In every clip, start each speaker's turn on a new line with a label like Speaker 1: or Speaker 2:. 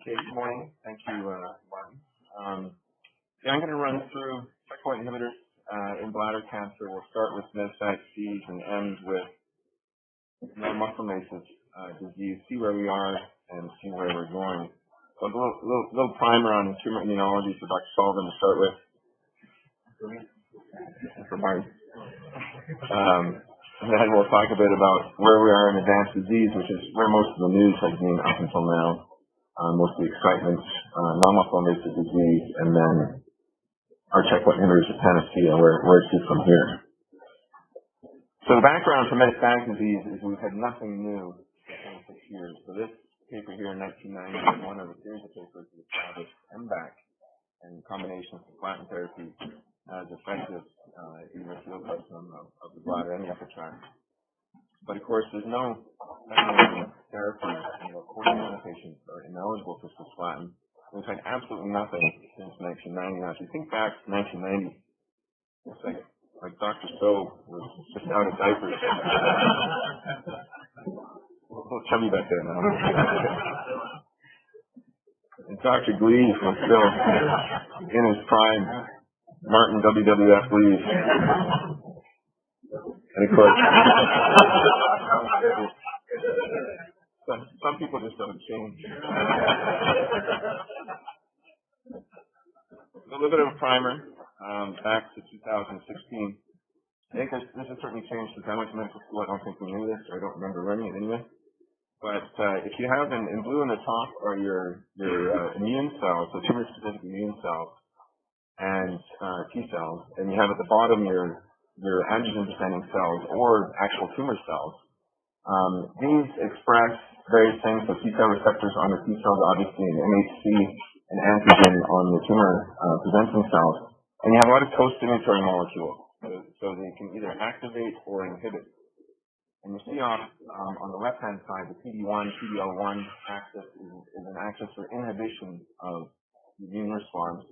Speaker 1: Okay, good morning. Thank you, Martin. I'm going to run through checkpoint inhibitors in bladder cancer. We'll start with metastatic disease and end with non-muscle invasive disease, see where we are and see where we're going. So a little primer on tumor immunology for Dr. Sullivan to start with. For Martin. And then we'll talk a bit about where we are in advanced disease, which is where most of the news has been up until now. Most of the excitement, non-muscle invasive disease, and then our checkpoint inhibitors of panacea, where to from here. So the background for metastatic disease is we've had nothing new for 26 years. So this paper here in 1990 is one of a series of papers that established MBAC and combinations of platinum therapy as effective in the field of the bladder and the upper tract. But of course, there's no therapy. 40% of patients are ineligible for cisplatin. We've had absolutely nothing since 1990. Now, if you think back to 1990, it's like Dr. So was just out of diapers. A little chubby back there now. And Dr. Gleaves was still in his prime. Martin WWF Gleaves. And of course, some people just don't change. A little bit of a primer back to 2016. I think this has certainly changed since I went to medical school. I don't think we knew this, or I don't remember learning it anyway. But if you have in blue on the top are your immune cells, so tumor-specific immune cells and T cells, and you have at the bottom your antigen-presenting cells or actual tumor cells. These express various things, so T cell receptors on the T cells, obviously, and MHC and antigen on the tumor-presenting cells. And you have a lot of co-stimulatory molecules, so they can either activate or inhibit. And you see on the left-hand side, the PD-1, PD-L1 axis is an axis for inhibition of the immune response.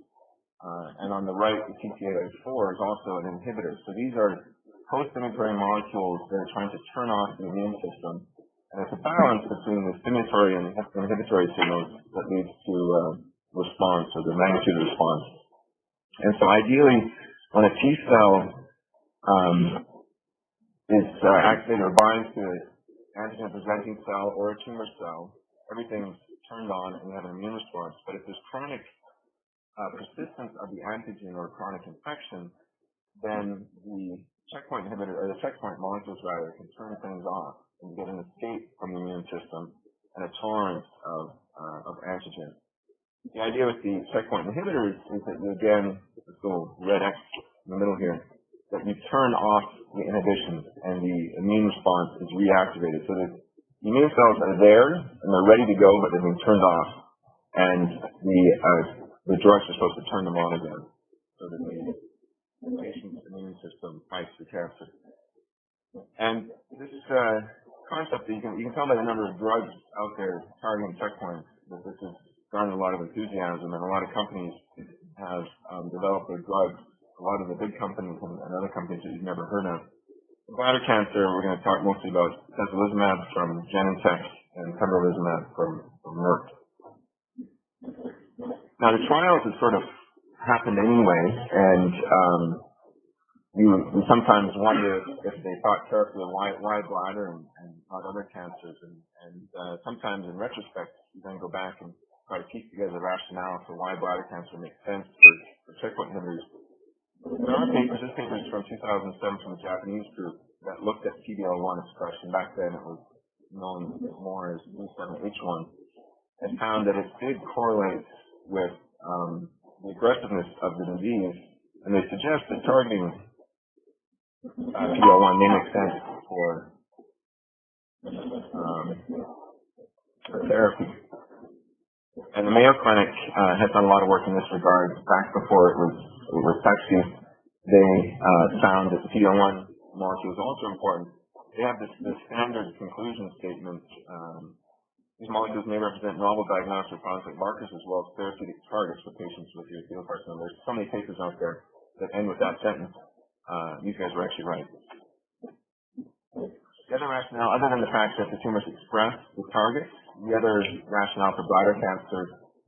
Speaker 1: And on the right, the CTLA-4 is also an inhibitor. So these are co-stimulatory molecules that are trying to turn off the immune system. And it's a balance between the stimulatory and inhibitory signals that leads to response, or the magnitude of response. And so ideally, when a T cell is activated or binds to an antigen-presenting cell or a tumor cell, everything's turned on and you have an immune response. But if there's chronic persistence of the antigen or chronic infection, then the checkpoint inhibitor, or the checkpoint molecules rather, can turn things off and get an escape from the immune system and a tolerance of antigen. The idea with the checkpoint inhibitors is that you, again, this little red X in the middle here, that you turn off the inhibitions and the immune response is reactivated. So the immune cells are there and they're ready to go, but they've been turned off, and the drugs are supposed to turn them on again, so that the patient's immune system fights the cancer. And this concept, you can tell by the number of drugs out there targeting checkpoints that this has garnered a lot of enthusiasm, and a lot of companies have developed their drugs. A lot of the big companies and other companies that you've never heard of. Bladder cancer, we're going to talk mostly about atezolizumab from Genentech and pembrolizumab from Merck. Now, the trials have sort of happened anyway, and you sometimes wonder if they thought carefully why bladder and not other cancers, and sometimes in retrospect you then go back and try to piece together the rationale for why bladder cancer makes sense for checkpoint inhibitors. There are papers, this paper is from 2007 from a Japanese group that looked at PD-L1 expression. Back then it was known more as B7H1, and found that it did correlate with the aggressiveness of the disease, and they suggest that targeting PD-L1 may make sense for therapy. And the Mayo Clinic has done a lot of work in this regard. Back before it was sexy, they found that the PD-L1 molecule is also important. They have this standard conclusion statement. These molecules may represent novel diagnostic prognostic markers as well as therapeutic targets for patients with urothelial carcinoma. There's so many papers out there that end with that sentence. These guys were actually right. The other rationale, other than the fact that the tumors express the target, the other rationale for bladder cancer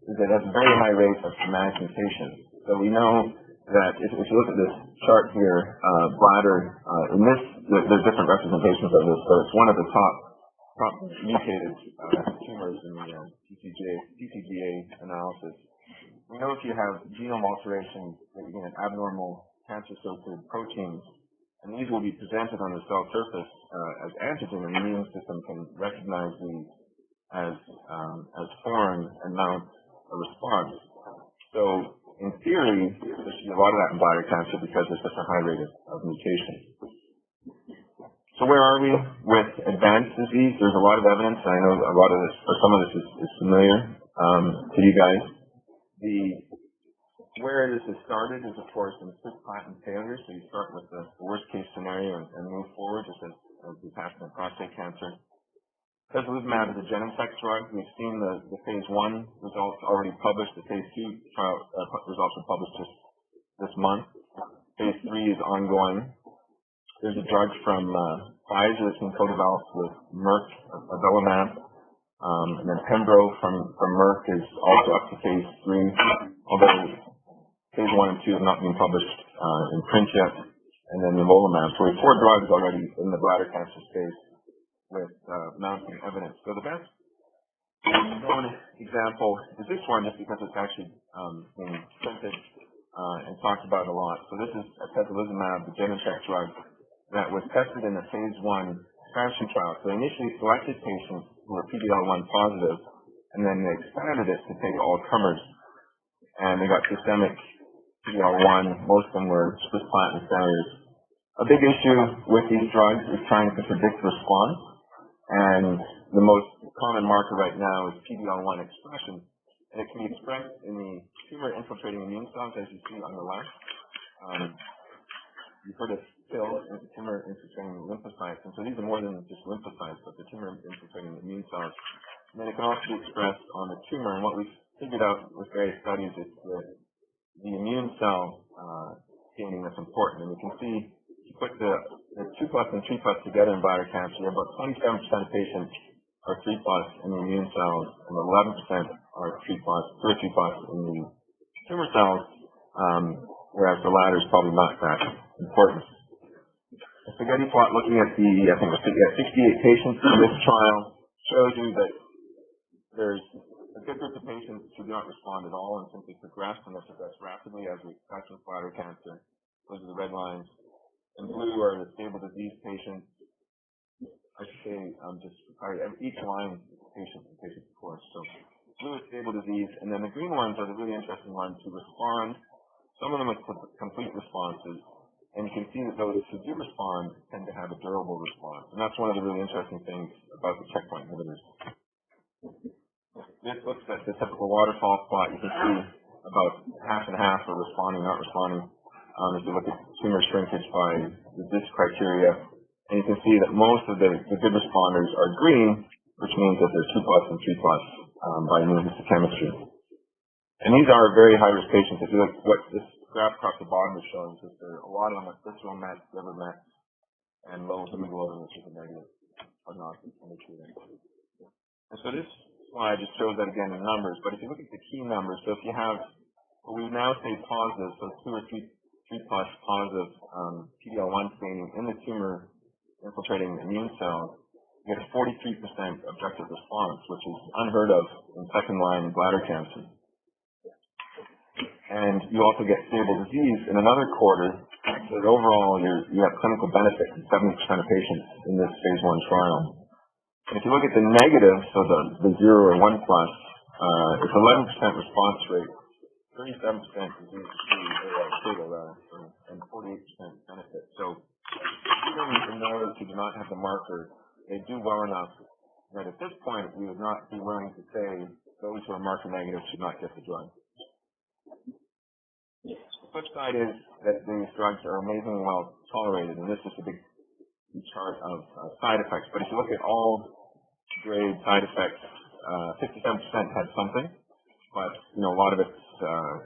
Speaker 1: is that it has a very high rate of somatic mutations. So we know that if you look at this chart here, bladder, in this, there's different representations of this, but it's one of the top mutated tumors in the TCGA analysis. We know if you have genome alterations that you get abnormal cancer-associated proteins, and these will be presented on the cell surface as antigen, and the immune system can recognize these as foreign and mount a response. So in theory, there should be a lot of that in bladder cancer because there's such a high rate of mutation. So where are we with advanced disease? There's a lot of evidence. I know a lot of this, or some of this is familiar to you guys. Where this has started is, of course, in cisplatin failure. So you start with the worst case scenario and move forward, just as we passed in prostate cancer. Pembrolizumab is a Genentech drug. We've seen the phase 1 results already published. The phase 2 trial results were published just this month. Phase 3 is ongoing. There's a drug from Pfizer that's been co-developed with Merck, avelumab. And then Pembro from Merck is also up to phase 3, although phase 1 and 2 have not been published in print yet. And then nivolumab. So we have 4 drugs already in the bladder cancer space with mounting evidence. So the best known example is this one, just because it's actually been printed and talked about a lot. So this is atezolizumab, the Genentech drug, that was tested in a phase 1 expansion trial. So they initially selected patients who were PD-L1 positive, and then they expanded it to take all comers. And they got systemic PD-L1. Most of them were cisplatin failures. A big issue with these drugs is trying to predict response. And the most common marker right now is PD-L1 expression. And it can be expressed in the tumor-infiltrating immune cells, as you see on the left. You've heard of TIL, tumor-infiltrating lymphocytes. And so these are more than just lymphocytes, but the tumor-infiltrating immune cells. And then it can also be expressed on the tumor. And what we've figured out with various studies is the immune cell staining that's important. And you can see, if you put the 2+ and 3+ together in bladder cancer, about 27% of patients are 3+ in the immune cells, and 11% are 2 or 3+ in the tumor cells, whereas the latter is probably not that important. The spaghetti plot looking at I think it was 68 patients in this trial shows you that there's a good group of patients who do not respond at all and simply progress, and they progress rapidly as we expect with bladder cancer. Those are the red lines. And blue are the stable disease patients. I should say, each line is a patient, of course. So blue is stable disease, and then the green ones are the really interesting ones who respond. Some of them with complete responses, and you can see that those who do respond tend to have a durable response. And that's one of the really interesting things about the checkpoint inhibitors. This looks at the typical waterfall plot. You can see about half and half are responding, not responding. If you look at tumor shrinkage by this criteria, and you can see that most of the good responders are green, which means that they're 2+ and 3+ by immunohistochemistry. And these are very high-risk patients. If you look at what this graph across the bottom is showing, is there a lot of them with visceral mets, liver mets, and low hemoglobin, which is a negative prognosis indicator. And so this slide just shows that again in numbers. But if you look at the key numbers, so if you have what we would now say positive, so 2 or 3+ positive PD-L1 staining in the tumor-infiltrating immune cells, you get a 43% objective response, which is unheard of in second-line bladder cancer. And you also get stable disease in another quarter, so that overall you have clinical benefit in 70% of patients in this phase 1 trial. And if you look at the negative, so the 0 or 1+, it's 11% response rate, 37% disease stable, and 48% benefit. So even in those who do not have the marker, they do well enough that at this point we would not be willing to say those who are marker negative should not get the drug. The flip side is that these drugs are amazingly well tolerated, and this is a big chart of side effects. But if you look at all grade side effects, 57% had something, but a lot of it's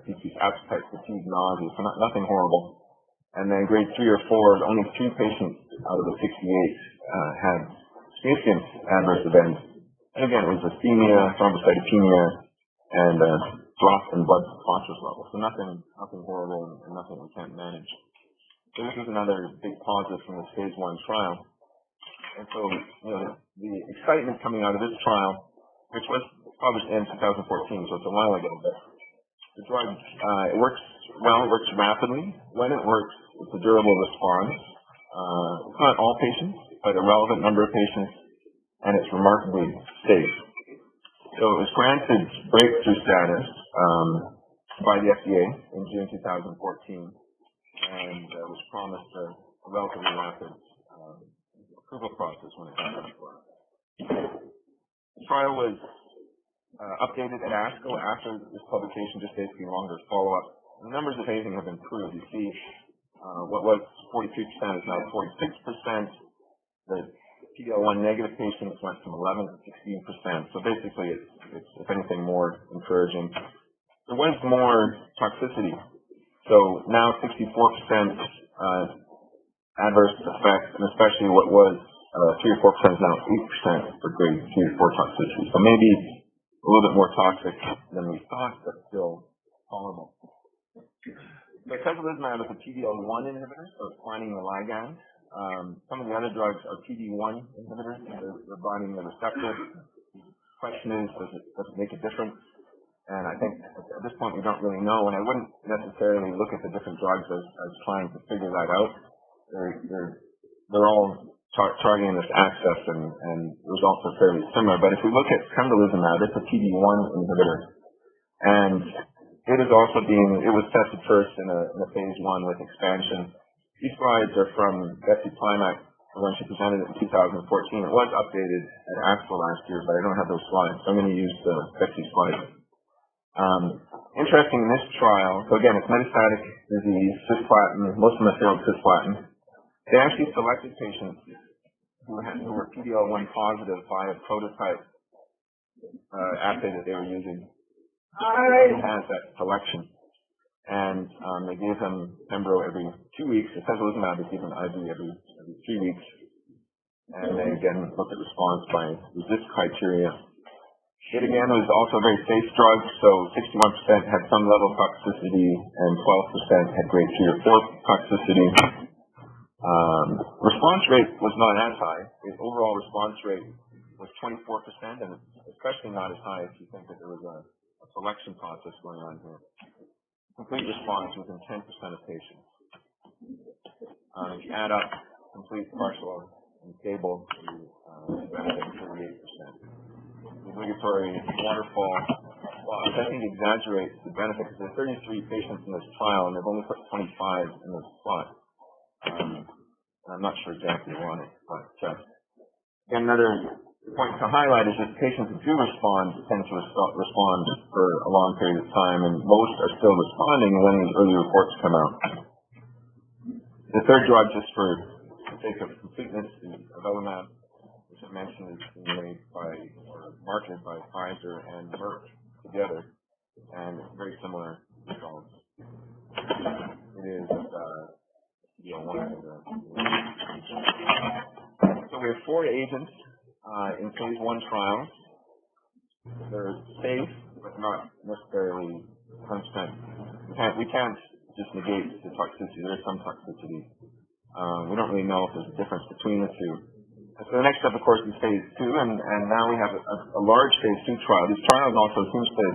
Speaker 1: decreased appetite, fatigue, nausea, so nothing horrible. And then grade 3 or 4, only 3 patients out of the 68 had significant adverse events. And again, it was ischemia, thrombocytopenia, and drop in blood phosphorus levels. So nothing horrible and nothing we can't manage. So this is another big positive from the phase 1 trial. And so, the excitement coming out of this trial, which was published in 2014, so it's a while ago, but the drug, it works well, it works rapidly. When it works, it's a durable response. It's not all patients, but a relevant number of patients, and it's remarkably safe. So it was granted breakthrough status by the FDA in June 2014, and was promised a relatively rapid approval process when it got to the trial was updated at ASCO after this publication, just basically longer follow-up. The numbers, if anything, have improved. You see, what was 43% is now 46%. The PD-L1 negative patients went from 11 to 16%. So basically, it's if anything, more encouraging. There was more toxicity. So now 64% adverse effects, and especially what was 3 or 4% is now 8% for grade 3 or 4 toxicity. So maybe a little bit more toxic than we thought, but still tolerable. So atezolizumab is a PD-L1 inhibitor, so it's binding the ligand. Some of the other drugs are PD-1 inhibitors, they're binding the receptor. The question is, does it make a difference? And I think at this point we don't really know, and I wouldn't necessarily look at the different drugs as trying to figure that out. They're all targeting this axis, and the results are fairly similar. But if we look at pembrolizumab, it's a PD-1 inhibitor, and it was tested first in a phase 1 with expansion. These slides are from Betsy Plimak when she presented it in 2014. It was updated at ASCO last year, but I don't have those slides, so I'm going to use the Betsy slides. Interesting in this trial, so again, it's metastatic disease, cisplatin, most of them have failed cisplatin. They actually selected patients who were PD-L1 positive by a prototype assay that they were using. It has that selection. And they gave them pembro every 2 weeks. Atezolizumab is given IV every 3 weeks. And they again looked at response by RECIST criteria. It again was also a very safe drug, so 61% had some level of toxicity and 12% had grade 3 or 4 toxicity. Response rate was not as high. The overall response rate was 24%, and it's especially not as high if you think that there was a selection process going on here. Complete response within 10% of patients. If you add up complete, partial, and stable, you benefit 38%. The obligatory waterfall plots, I think, exaggerates the benefit because there are 33 patients in this trial, and they've only put 25 in this plot. I'm not sure exactly why, but again, another point to highlight is that patients who do respond tend to respond for a long period of time, and most are still responding when these early reports come out. The third drug, just for the sake of completeness, is avelumab, which I mentioned is being made or marketed by Pfizer and Merck together, and it's very similar results. It is So we have 4 agents in phase 1 trials. They're safe, but not necessarily 100%. We can't just negate the toxicity. There is some toxicity. We don't really know if there's a difference between the two. And so the next step, of course, is phase 2, and now we have a large phase 2 trial. These trials also seems to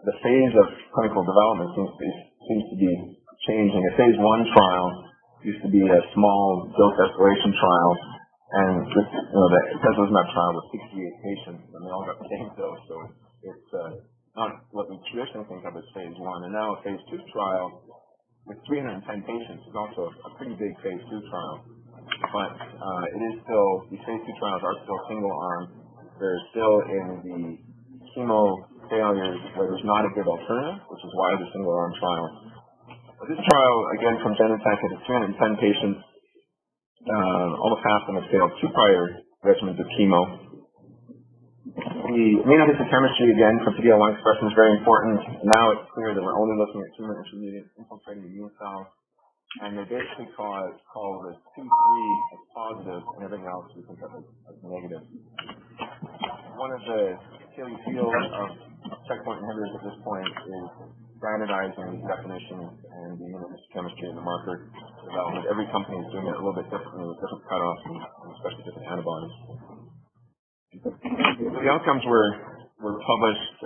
Speaker 1: the phase of clinical development seems to be changing. A phase 1 trial used to be a small dose escalation trial, and this, the atezolizumab trial was 68 patients, and they all got the same dose. So it's not what we traditionally think of as phase 1. And now a phase 2 trial with 310 patients is also a pretty big phase 2 trial. But it is still, these phase 2 trials are still single arm. They're still in the chemo failures where there's not a good alternative, which is why they're single arm trials. But this trial, again, from Genentech, it is 310 patients. Almost half of them have failed 2 prior regimens of chemo. The immunohistochemistry, again, for PD-L1 expression is very important. Now it's clear that we're only looking at tumor-intermediate infiltrating immune cells, and they basically call the 2-3 as positive, and everything else we think of as negative. One of the Achilles heels of checkpoint inhibitors at this point is standardizing definitions and the immunohistochemistry and the marker development. Every company is doing it a little bit differently with different cutoffs and especially different antibodies. The outcomes were published.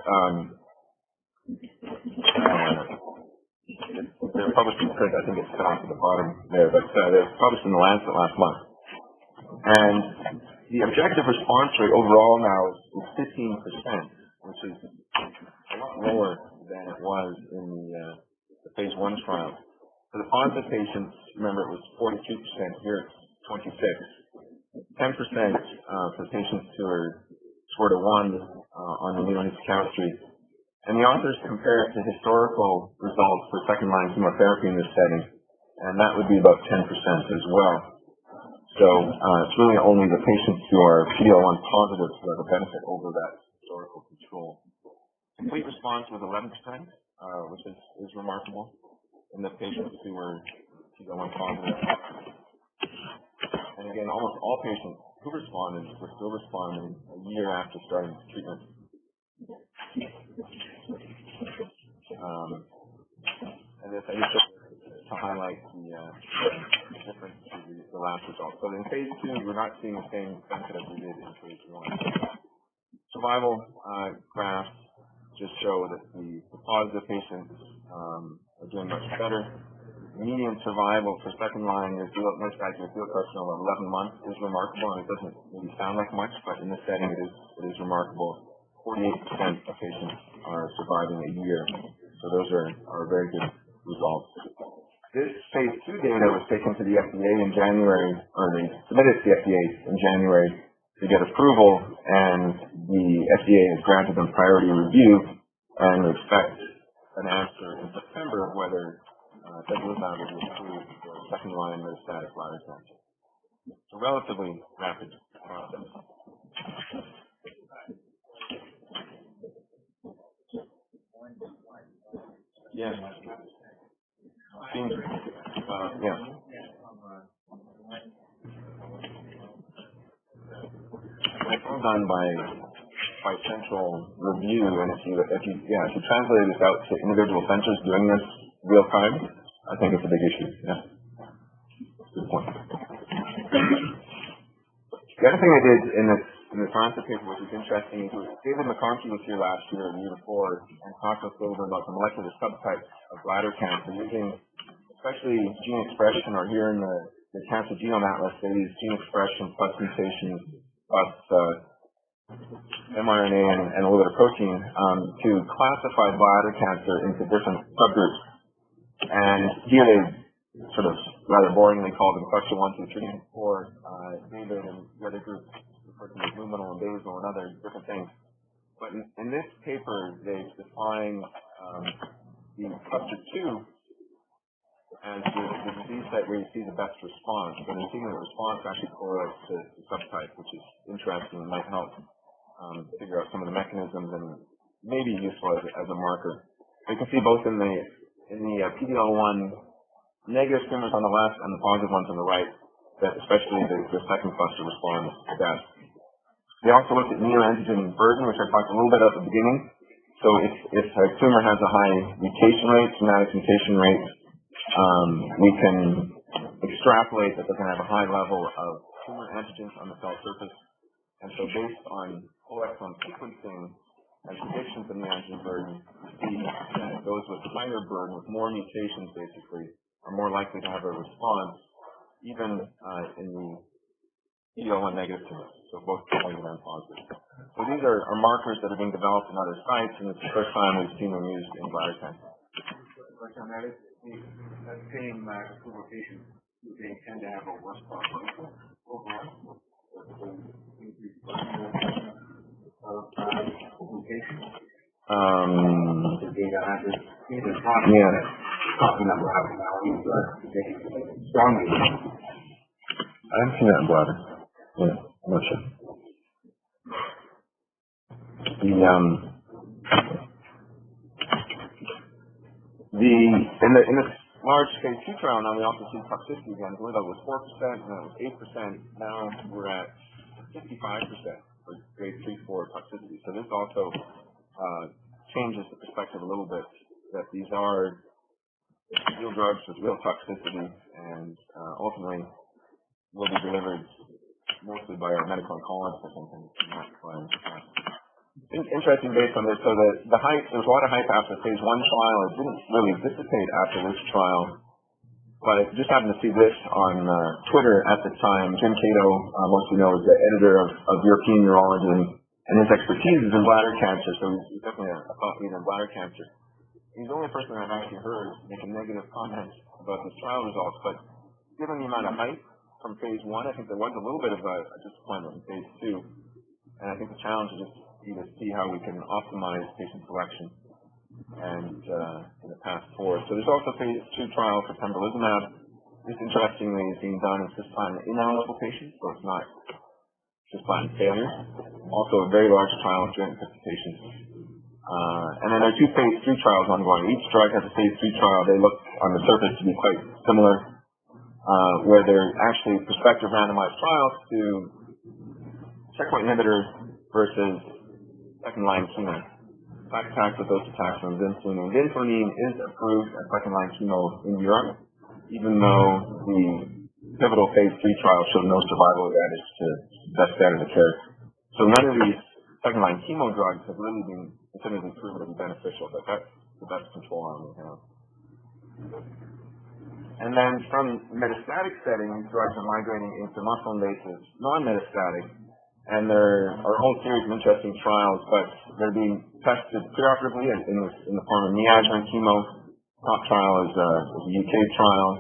Speaker 1: They're published in print. I think it's cut off at the bottom there, but they're published in the Lancet last month. And the objective response rate overall now is 15%, which is a lot lower than it was in the phase 1 trial. For the positive patients, remember it was 42%. Here it's 26%. 10% for patients who are scored a 1 on immunohistochemistry. And the authors compare it to historical results for second-line chemotherapy in this setting, and that would be about 10% as well. So it's really only the patients who are PD-L1 positive who have a benefit over that historical control. Complete response was 11%, which is remarkable in the patients who were PD-L1 positive. And again, almost all patients who responded were still responding a year after starting treatment. And this I just to highlight the difference to the last result. So in phase 2, we're not seeing the same benefit as we did in phase 1. Survival graphs just show that the positive patients are doing much better. Median survival for second-line metastatic urothelial carcinoma of 11 months is remarkable, and it doesn't really sound like much, but in this setting it is remarkable. 48% of patients are surviving a year, so those are very good results. This phase 2 data was taken to the FDA in January, or they submitted to the FDA in January to get approval, and the FDA has granted them priority review, and we expect an answer in September of whether Bladder will be approved for second-line metastatic bladder cancer. It's a relatively rapid process. Yes. Seems, yeah. It's all done by central review, and if you translate this out to individual centers doing this real time, I think it's a big issue. Yeah. Good point. The other thing I did in this Lancet paper, which is interesting, is David McConkie was here last year and the year before and talked to us a little bit about the molecular subtypes of bladder cancer using especially gene expression, or here in the Cancer Genome Atlas, they use gene expression plus mutations plus mRNA and a little bit of protein to classify bladder cancer into different subgroups. And here they sort of rather boringly called them cluster 1, 2, 3, and 4. David and the other groups referred to them as luminal and basal and other different things. But in this paper, they've defined the cluster 2 as the disease site where you see the best response. And you're seeing the response actually correlates to the subtype, which is interesting and might help figure out some of the mechanisms and may be useful as a marker. You can see both in the PD-L1 negative tumors on the left and the positive ones on the right, that especially the second cluster responds best. They also looked at neoantigen burden, which I talked a little bit about at the beginning. So if a tumor has a high mutation rate, somatic mutation rate, we can extrapolate that they're going to have a high level of tumor antigens on the cell surface. And so based on whole exome sequencing and predictions of neoantigen burden, we see that those with higher burden, with more mutations basically, are more likely to have a response, even in the PD-L1 negative tumors, so both negative and positive. So these are markers that are being developed in other sites, and it's the first time we've seen them used in bladder cancer. That same approval patients, they tend to have a worse prognosis overall. I haven't seen that in bladder. Yeah, I'm not sure. In this large phase 2 trial, now we also see toxicity again. I believe that was 4%, and that was 8%. Now we're at 55% for grade 3-4 toxicity. So this also changes the perspective a little bit that these are real drugs with real toxicity and ultimately will be delivered mostly by our medical oncologists, I think, and not by interesting based on this. So the hype, there was a lot of hype after the phase 1 trial. It didn't really dissipate after this trial, but I just happened to see this on Twitter at the time. Jim Cato, most of you know, is the editor of European Urology, and his expertise is in bladder cancer, so he's definitely a thought leader in bladder cancer. He's the only person I've actually heard make a negative comment about the trial results, but given the amount of hype from phase 1, I think there was a little bit of a disappointment in phase 2, and I think the challenge is just to see how we can optimize patient selection and in the path forward. So there's also phase 2 trial for pembrolizumab. This, interestingly, is being done in cisplatin ineligible patients, so it's not cisplatin failure. Also a very large trial of 350 patients. And then there are 2 phase 3 trials ongoing. Each drug has a phase 3 trial. They look on the surface to be quite similar, where they're actually prospective randomized trials to checkpoint inhibitors versus second-line chemo. Paclitaxel, docetaxel, and vinflunine. Vinflunine is approved as second-line chemo in Europe, even though the pivotal phase 3 trial showed no survival advantage to best standard of care. So none of these second-line chemo drugs have really been definitively proven to be beneficial, but that's the best control arm we have. And then from metastatic settings, drugs are migrating into muscle-invasive, non-metastatic, and there are a whole series of interesting trials, but they're being tested preoperatively in the form of neoadjuvant chemo. Top trial is a UK trial.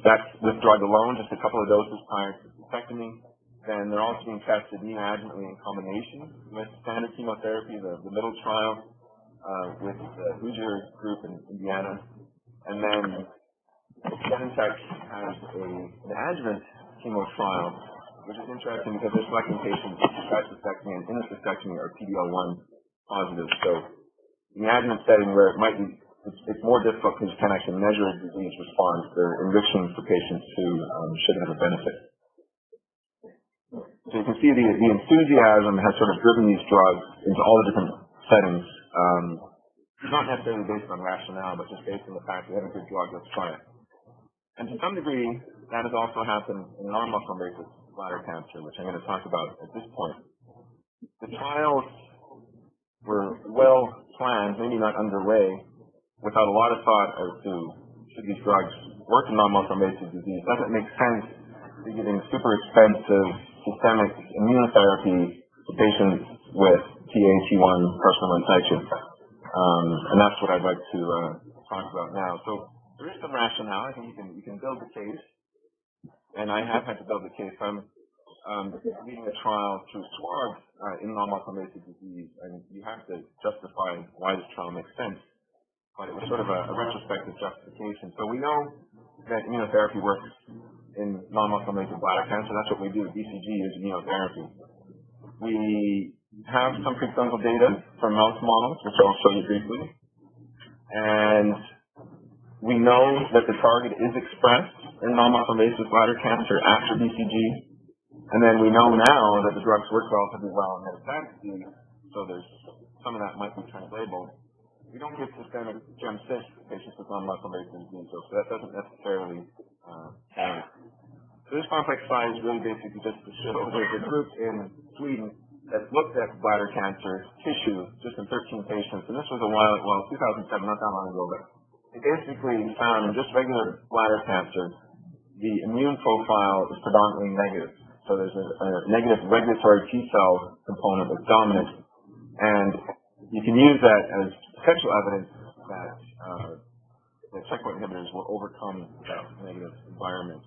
Speaker 1: That's this drug alone, just a couple of doses prior to cystectomy. Then they're also being tested neoadjuvantly in combination with standard chemotherapy, the middle trial with the Hoosier group in Indiana. And then Genentech has an adjuvant chemo trial, which is interesting because they're selecting patients with cystectomy and intracystectomy are PD-L1 positive. So in the adjuvant setting where it might be, it's more difficult because you can't actually measure a disease response. They're enriching for patients who should have a benefit. So you can see the enthusiasm has sort of driven these drugs into all the different settings. Not necessarily based on rationale, but just based on the fact we have a good drug, let's try it. And to some degree, that has also happened in non-muscle invasive bladder cancer, which I'm going to talk about at this point. The trials were well planned, maybe not underway, without a lot of thought as to should these drugs work in non-muscle invasive disease. Does it make sense to be giving super expensive systemic immunotherapy to patients with Ta/T1 carcinoma in situ? And that's what I'd like to talk about now. So there is some rationale. I think you can build the case, and I have had to build the case. I'm leading a trial through SWOG in non-muscle invasive disease, and you have to justify why this trial makes sense. But it was sort of a retrospective justification. So we know that immunotherapy works in non-muscle invasive bladder cancer. That's what we do. BCG is immunotherapy. We have some preclinical data from mouse models, which I'll show you briefly. And we know that the target is expressed in non-muscle invasive bladder cancer after BCG. And then we know now that the drugs work relatively well in metastatic disease, so there's some of that might be translatable. We don't give systemic gem-cis to patients with non-muscle invasive disease, so that doesn't necessarily count. So this complex slide is really basically just to show there's a group in Sweden that looked at bladder cancer tissue just in 13 patients, and this was 2007, not that long ago, but they basically found in just regular bladder cancer, the immune profile is predominantly negative. So there's a negative regulatory T-cell component that's dominant, and you can use that as potential evidence that the checkpoint inhibitors will overcome that negative environment.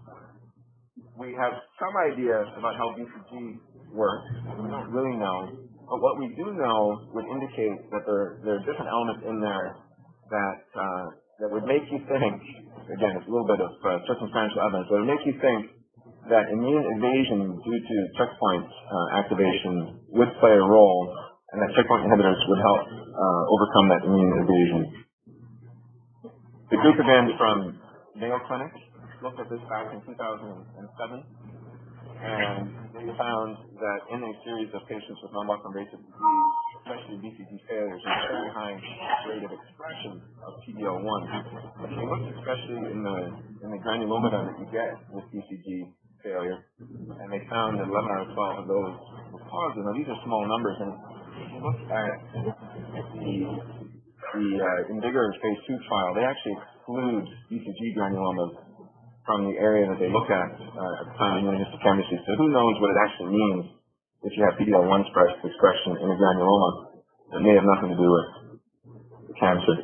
Speaker 1: We have some idea about how BCG works. We don't really know, but what we do know would indicate that there are different elements in there that would make you think, again, it's a little bit of circumstantial evidence, but it would make you think that immune evasion due to checkpoint activation would play a role, and that checkpoint inhibitors would help overcome that immune evasion. The group, again, from Mayo Clinic looked at this back in 2007, and they found that in a series of patients with non-muscle invasive disease, especially BCG failures, there's a very high rate of expression of PD-L1. They looked especially in the granulomata that you get with BCG failure, and they found that 11 out of 12 of those were positive. Now these are small numbers, and if you look at the Invigor phase 2 trial, they actually exclude BCG granulomas from the area that they look at the time of immunohistochemistry. So who knows what it actually means if you have PD-L1 expression in a granuloma that may have nothing to do with cancer.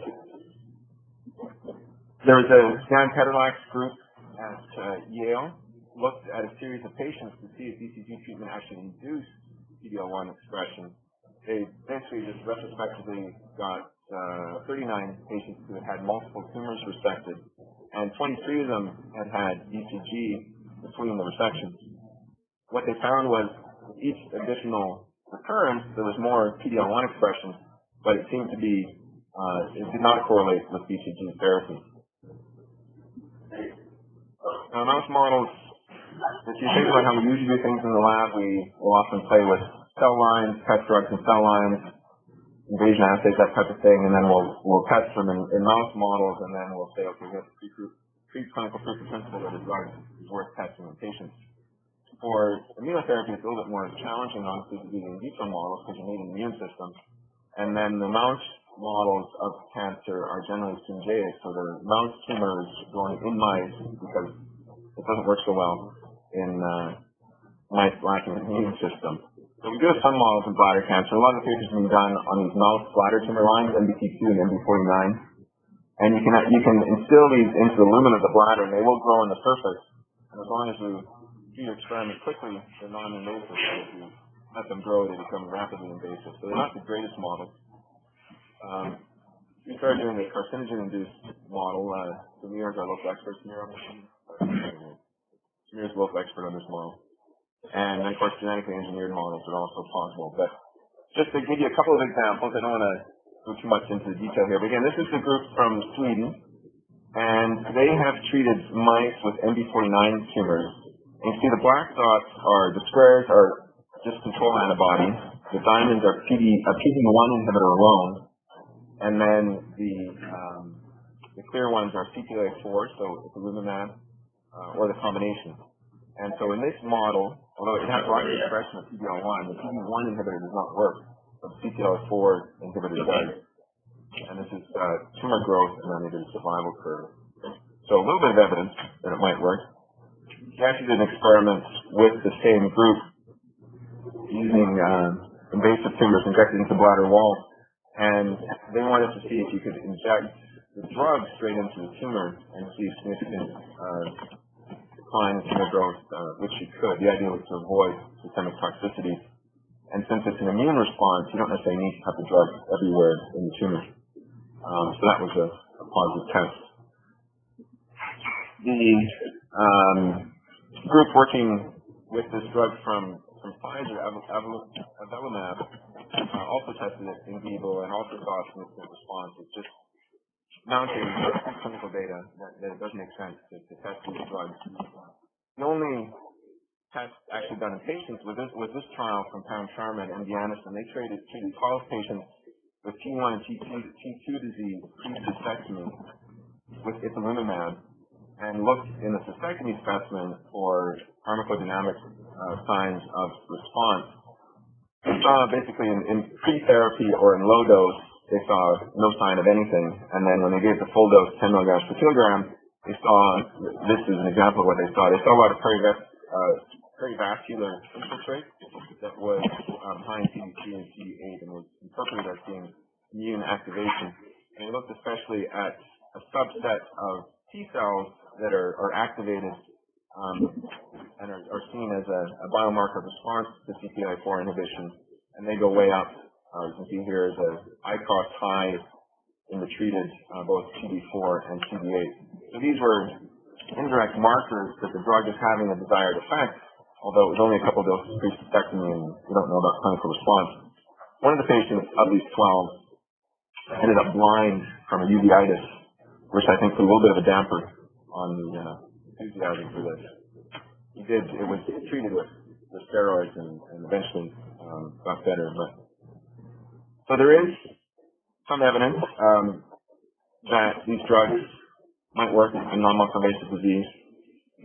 Speaker 1: There was a Dan Peterlach's group at Yale looked at a series of patients to see if BCG treatment actually induced PD-L1 expression. They basically just retrospectively got 39 patients who had multiple tumors resected, and 23 of them had BCG between the resections. What they found was each additional recurrence, there was more PD-L1 expression, but it seemed to be, it did not correlate with BCG therapy. Now, mouse models, if you think about how we usually do things in the lab, we will often play with cell lines, test drugs in cell lines, invasion assays, that type of thing, and then we'll test them in mouse models, and then we'll say, okay, we have preclinical proof of principle that a drug is worth testing in patients. For immunotherapy, it's a little bit more challenging, honestly, to do the in vitro models because you need an immune system. And then the mouse models of cancer are generally syngeneic, so they're mouse tumors growing in mice because it doesn't work so well in mice lacking an immune system. So we do have some models of bladder cancer. A lot of the papers have been done on these mouse bladder tumor lines, MBT2 and MB49. And you can instill these into the lumen of the bladder, and they will grow on the surface. And as long as you do your experiment quickly, they're non-invasive. So if you let them grow, they become rapidly invasive. So they're not the greatest models. We started doing the carcinogen-induced model. Samir is our local expert. Samir is a local expert on this model. And then, of course, genetically engineered models are also possible. But just to give you a couple of examples, I don't want to go too much into the detail here. But again, this is a group from Sweden, and they have treated mice with MB49 tumors. And you see the black dots the squares are just control antibodies. The diamonds are a PD-1 inhibitor alone. And then the clear ones are CTLA-4, so ipilimumab, or the combination. And so in this model, although it has lots of expression of PD-L1, the PD-1 inhibitor does not work, but the CTLA-4 inhibitor does. And this is tumor growth, and then it is survival curve. So a little bit of evidence that it might work. He actually did an experiment with the same group using invasive tumors injected into the bladder wall, and they wanted to see if you could inject the drug straight into the tumor and see significant decline in tumor growth, which you could. The idea was to avoid systemic toxicity. And since it's an immune response, you don't necessarily need to have the drug everywhere in the tumor. So that was a positive test. The group working with this drug from Pfizer, avelumab, also tested it in vivo and also saw a significant response. It's just mounting clinical data that it doesn't make sense to test these drugs. The only test actually done in patients was this trial from Pam Sharma and MD Anderson. They treated 12 patients with T1 and T2 disease pre-cystectomy with ipilimumab and looked in the cystectomy specimen for pharmacodynamic signs of response. They saw basically in pre-therapy or in low dose, they saw no sign of anything. And then when they gave the full dose, 10 milligrams per kilogram, they saw, this is an example of what they saw. They saw a lot of perivascular infiltrate that was high in CD3 and CD8 and was interpreted as being immune activation. And they looked especially at a subset of T cells that are activated and are seen as a biomarker of response to CTLA-4 inhibition. And they go way up. You can see here is a ICOS high in the treated both CD4 and CD8. So these were indirect markers that the drug is having a desired effect, although it was only a couple doses pre-cystectomy and we don't know about clinical response. One of the patients of these 12 ended up blind from a uveitis, which I think put a little bit of a damper on the enthusiasm for this. it was treated with steroids and eventually got better. So there is some evidence that these drugs might work in non-muscle invasive disease.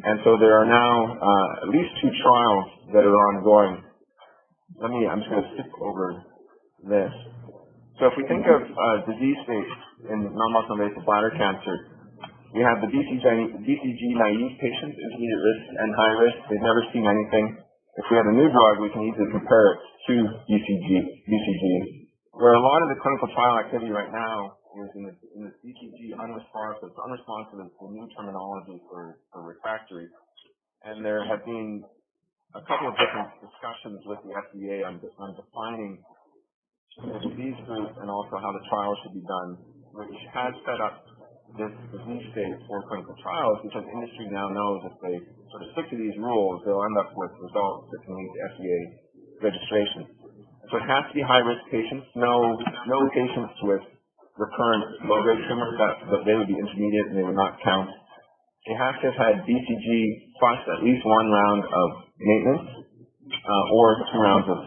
Speaker 1: And so there are now at least 2 trials that are ongoing. I'm just going to skip over this. So if we think of disease states in non-muscle invasive bladder cancer, we have the BCG naive patients, intermediate risk and high risk. They've never seen anything. If we have a new drug, we can easily compare it to BCG. Where a lot of the clinical trial activity right now is in the BCG unresponsive. So unresponsive is the new terminology for refractory. And there have been a couple of different discussions with the FDA on defining the disease group and also how the trials should be done, which has set up this disease state for clinical trials, because industry now knows if they sort of stick to these rules, they'll end up with results that can lead to FDA registration. So it has to be high-risk patients, no patients with recurrent low-grade tumors, that they would be intermediate and they would not count. They have to have had BCG plus at least 1 round of maintenance or 2 rounds of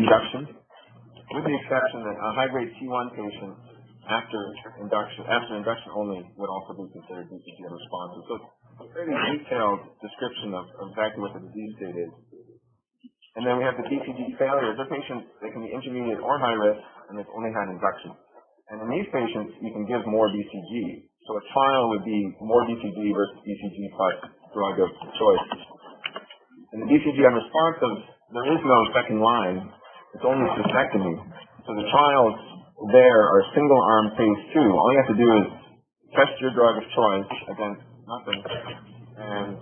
Speaker 1: induction, with the exception that a high-grade T1 patient after induction only would also be considered BCG unresponsive. So it's a fairly detailed description of exactly what the disease state is. And then we have the BCG failures. They're patients, they can be intermediate or high risk, and they've only had induction. And in these patients, you can give more BCG. So a trial would be more BCG versus BCG plus drug of choice. In the BCG unresponsive, there is no second line. It's only cystectomy. So the trials there are single-arm phase 2. All you have to do is test your drug of choice against nothing and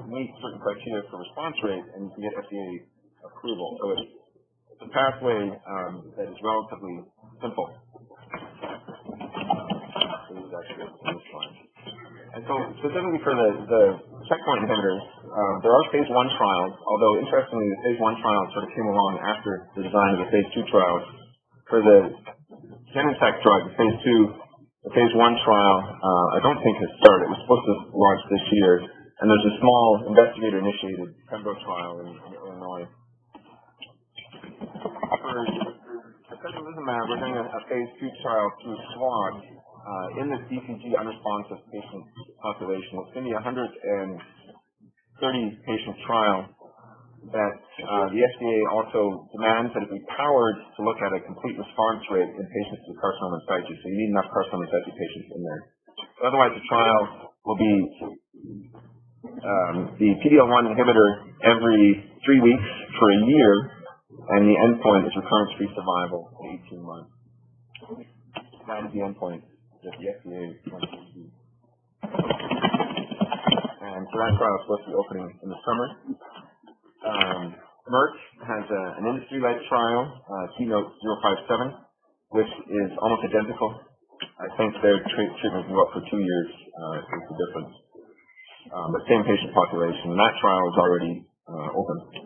Speaker 1: meet certain criteria for response rate, and you can get FDA approval. So it's a pathway that is relatively simple. And so specifically for the checkpoint inhibitors, there are phase 1 trials, although interestingly the phase 1 trials sort of came along after the design of the phase 2 trials. For the Genentech drug, the phase 1 trial, I don't think has started. It was supposed to launch this year, and there's a small investigator-initiated Pembro trial in Illinois. For pembrolizumab, we're doing a phase 2 trial through SWOG in this BCG unresponsive patient population. It's going to be a 130-patient trial that the FDA also demands that it be powered to look at a complete response rate in patients with carcinoma in situ. So you need enough carcinoma in situ patients in there. Otherwise, the trial will be the PD-L1 inhibitor every 3 weeks for a year, and the endpoint is recurrence-free survival at 18 months. That is the endpoint that the FDA wants to see. And so that trial is supposed to be opening in the summer. Merck has an industry-led trial, Keynote 057, which is almost identical. I think their treatment will go up for 2 years is the difference. But same patient population. And that trial is already open.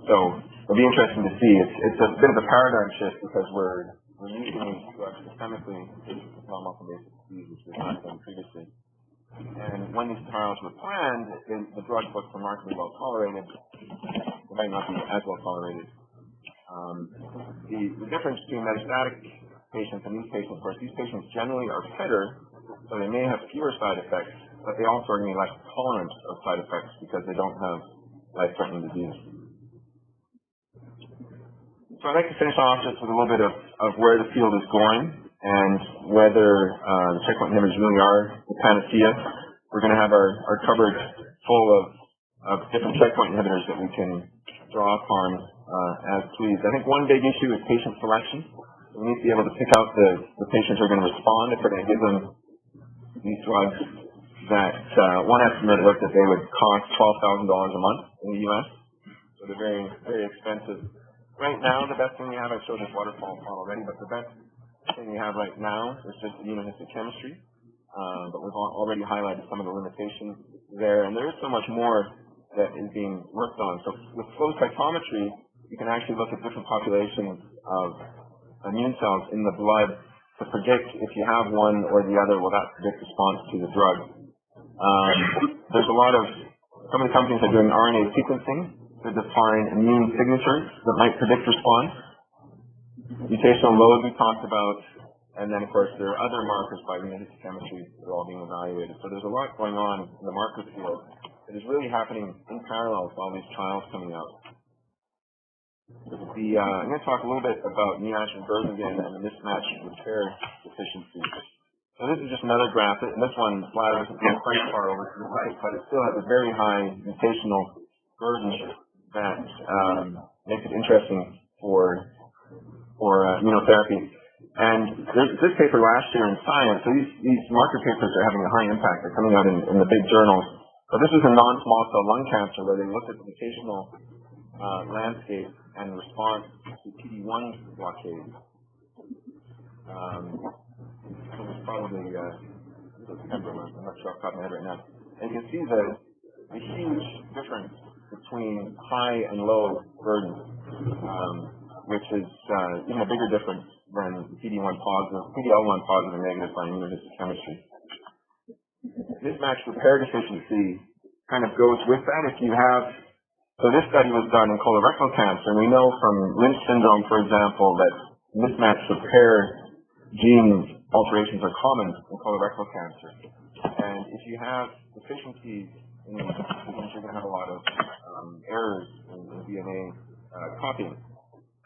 Speaker 1: So it'll be interesting to see. It's a bit of a paradigm shift because we're using these drugs systemically in non-muscle invasive disease, which was not done previously. And when these trials were planned, the drug was remarkably well tolerated. It might not be as well tolerated. The difference between metastatic patients and these patients, of course, these patients generally are fitter, so they may have fewer side effects, but they also are going to be less tolerant of side effects because they don't have life-threatening disease. So I'd like to finish off just with a little bit of where the field is going and whether the checkpoint inhibitors really are the panacea. We're going to have our cupboard full of different checkpoint inhibitors that we can draw upon as pleased. I think one big issue is patient selection. We need to be able to pick out the patients who are going to respond if we're going to give them these drugs that one estimate looked that they would cost $12,000 a month in the U.S. So they're very, very expensive. Right now, the best thing we have, I showed this waterfall plot already, but the best thing we have right now is just immunohistochemistry. But we've already highlighted some of the limitations there, and there is so much more that is being worked on. So with flow cytometry, you can actually look at different populations of immune cells in the blood to predict if you have one or the other, will that predict response to the drug. There's a lot of, some of the companies are doing RNA sequencing to define immune signatures that might predict response. Mutational load we talked about, and then of course there are other markers by immunohistochemistry that are all being evaluated. So there's a lot going on in the marker field that is really happening in parallel with all these trials coming out. I'm going to talk a little bit about neoadjuvant burden again and the mismatch repair deficiency. So this is just another graph, and this one, Bladder isn't quite far over to the right, but it still has a very high mutational burden that makes it interesting for immunotherapy. And there's this paper last year in Science, so these marker papers are having a high impact. They're coming out in the big journals. But this is in non-small cell lung cancer where they looked at the mutational landscape and response to PD-1 blockade. So it's probably September month. I'm not sure off the top of my head right now. And you can see the huge difference between high and low burden, which is even a bigger difference than PD-1 positive, PD-L1 positive and negative by immunohistochemistry. Mismatch repair deficiency kind of goes with that. If you have, so this study was done in colorectal cancer, and we know from Lynch syndrome, for example, that mismatch repair gene alterations are common in colorectal cancer. And if you have deficiencies in these genes, you're going to have a lot of errors in DNA copying.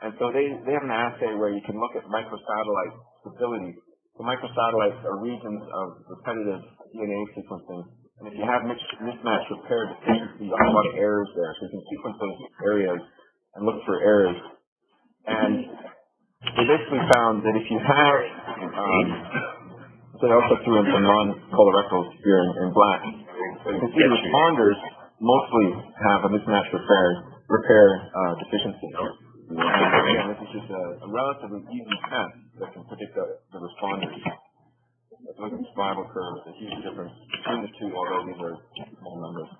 Speaker 1: And so they have an assay where you can look at microsatellite stability. So microsatellites are regions of repetitive DNA sequencing. And if you have mismatch repair deficiency, you have a lot of errors there. So you can sequence those areas and look for errors. And they basically found that if you have, so they also threw in some non-colorectals here in black. So you can see the responders mostly have a mismatch repair deficiency. And again, this is just a relatively easy test that can predict the responders. Let's look at the survival curves. There's a huge difference between the two, although these are small numbers.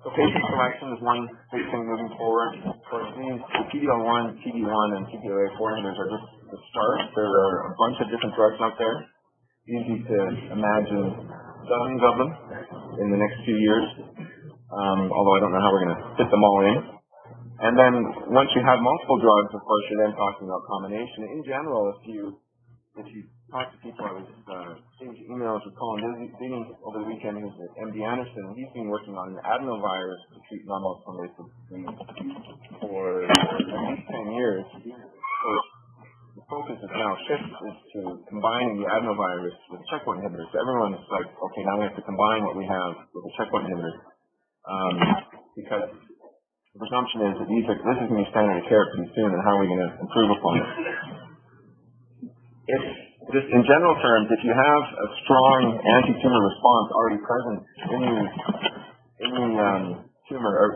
Speaker 1: So patient selection is one big thing moving forward. Of course, these PD-L1, PD-1, and TPOA4 inhibitors are just the start. There are a bunch of different drugs out there. Easy to imagine dozens of them in the next few years. Although I don't know how we're going to fit them all in. And then once you have multiple drugs, of course, you're then talking about combination. In general, if you talk to people, I was seeing emails with Colin Dini over the weekend, who's at MD Anderson, and he's been working on an adenovirus to treat non-muscle invasive disease for at least 10 years. So the focus is now shifted to combining the adenovirus with a checkpoint inhibitor. So everyone's like, okay, now we have to combine what we have with a checkpoint inhibitor. Because the presumption is that this is going to be standard of care pretty soon, and how are we going to improve upon it? If, just in general terms, if you have a strong anti-tumor response already present in the tumor, or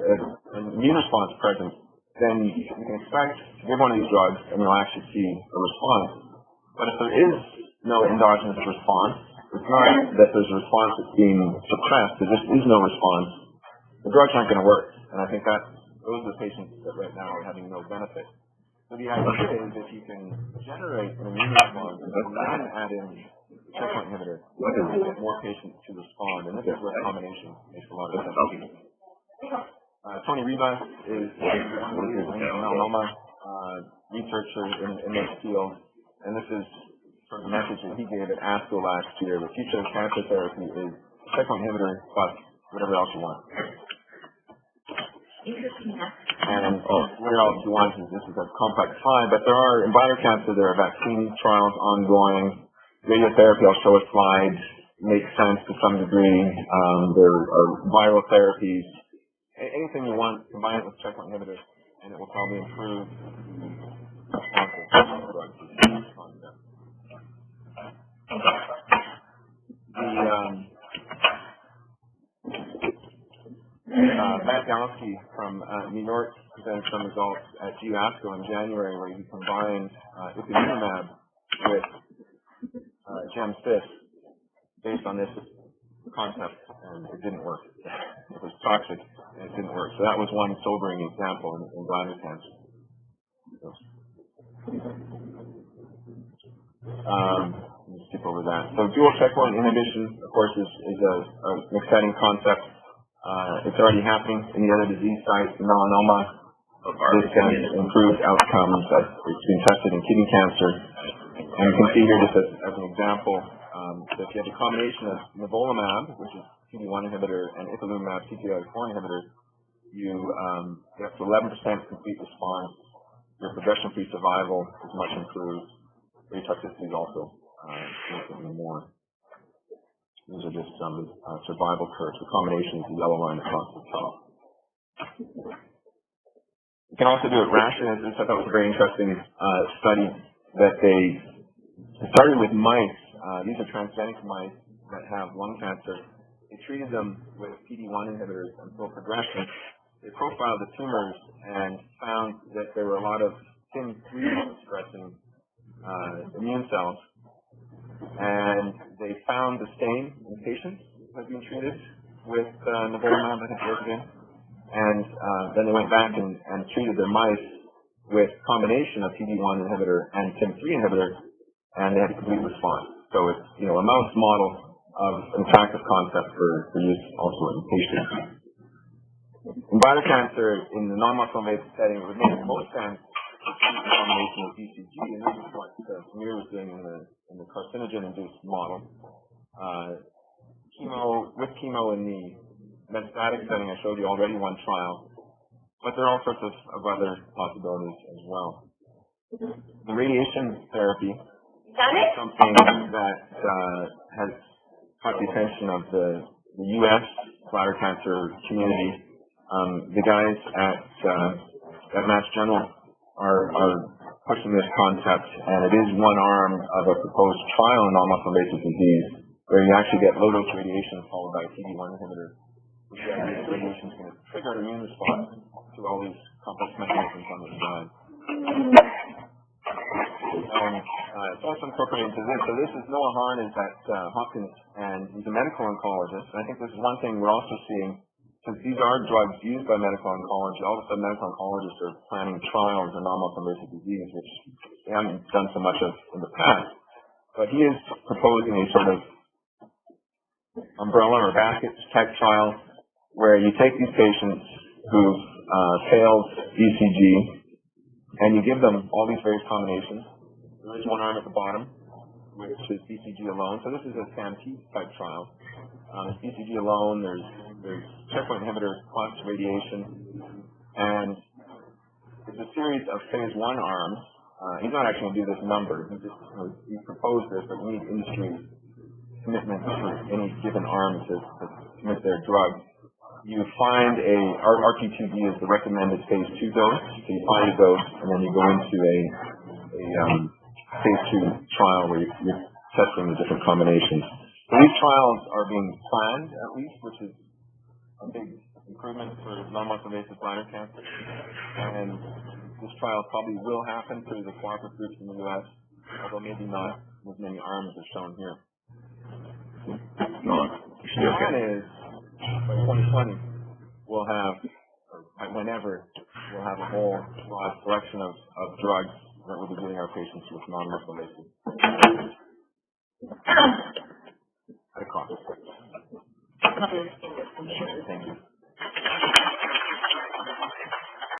Speaker 1: an immune response present, then you can expect to give one of these drugs, and you'll actually see a response. But if there is no endogenous response, it's not that there's a response that's being suppressed, there just is no response, the drugs aren't going to work. And I think those are the patients that right now are having no benefit. So the idea is if you can generate an immune response and then add in a checkpoint inhibitor, you can get more patients to respond. And this is where combination makes a lot of sense. Tony Riba is a melanoma researcher in this field. And this is sort of the message that he gave at ASCO last year. The future of cancer therapy is checkpoint inhibitor plus whatever else you want. And where else you want is this is a complex slide, but there are, in bladder cancer, there are vaccine trials ongoing. Radiotherapy, I'll show a slide, makes sense to some degree. There are viral therapies. Anything you want, combine it with checkpoint inhibitors, and it will probably improve Matt Galsky from New York presented some results at ASCO in January where he combined ipilimumab with GemCis based on this concept, and it didn't work. It was toxic, and it didn't work. So that was one sobering example in bladder cancer. Let me skip over that. So dual checkpoint inhibition, of course, is an exciting concept. It's already happening in the other disease sites, melanoma. This has improved outcomes. It's been tested in kidney cancer. And you can see here just as an example, that if you have a combination of nivolumab, which is PD-1 inhibitor, and ipilimumab, CTLA-4 inhibitor, you get up to 11% complete response. Your progression-free survival is much improved. Radiotoxicity is also significantly more. These are just some survival curves. The combination is the yellow line across the top. You can also do it rationally. I thought that was a very interesting study that they started with mice. These are transgenic mice that have lung cancer. They treated them with PD-1 inhibitors until progression. They profiled the tumors and found that there were a lot of TIM-3 expressing immune cells. And they found the same in patients who had been treated with nivolumab, I think it was again. And then they went back and treated their mice with combination of PD-1 inhibitor and TIM-3 inhibitor, and they had a complete response. So it's, a mouse model of an attractive concept for use also in patients. In bladder cancer, in the non-muscle invasive setting, it would make most sense to use a combination of BCG, and this is what Samir was doing in the carcinogen-induced model. With chemo in the metastatic setting, I showed you already one trial, but there are all sorts of other possibilities as well. The radiation therapy is something that has caught the attention of the U.S. bladder cancer community. The guys at Mass General are pushing this concept, and it is one arm of a proposed trial in non-muscle invasive disease where you actually get low-dose radiation followed by a PD-1 inhibitor, which radiation is going to trigger an immune response to all these complex mechanisms on the side. And it's also incorporated into this. So this is Noah Hahn is at Hopkins, and he's a medical oncologist. And I think this is one thing we're also seeing, since these are drugs used by medical oncology, all of a sudden medical oncologists are planning trials in non-muscle invasive disease, which they haven't done so much of in the past. But he is proposing a sort of umbrella or basket type trial where you take these patients who've failed BCG and you give them all these various combinations. There is one arm at the bottom, which is BCG alone. So this is a SAMT type trial. It's BCG alone. There's checkpoint inhibitors plus radiation, and it's a series of phase 1 arms. He's not actually going to do this number. He proposed this, but we need industry commitment for any given arm to commit their drug. You find RP2D is the recommended phase 2 dose. So you find a dose, and then you go into a phase 2 trial where you're testing the different combinations. So these trials are being planned, at least, which is a big improvement for non-muscle invasive bladder cancer. And this trial probably will happen through the cooperative groups in the U.S., although maybe not as many arms as shown here. The plan is, by 2020, we'll have, or by whenever, we'll have a whole broad selection of drugs that we'll be giving our patients with non-muscle invasive. At a cost. Thank you.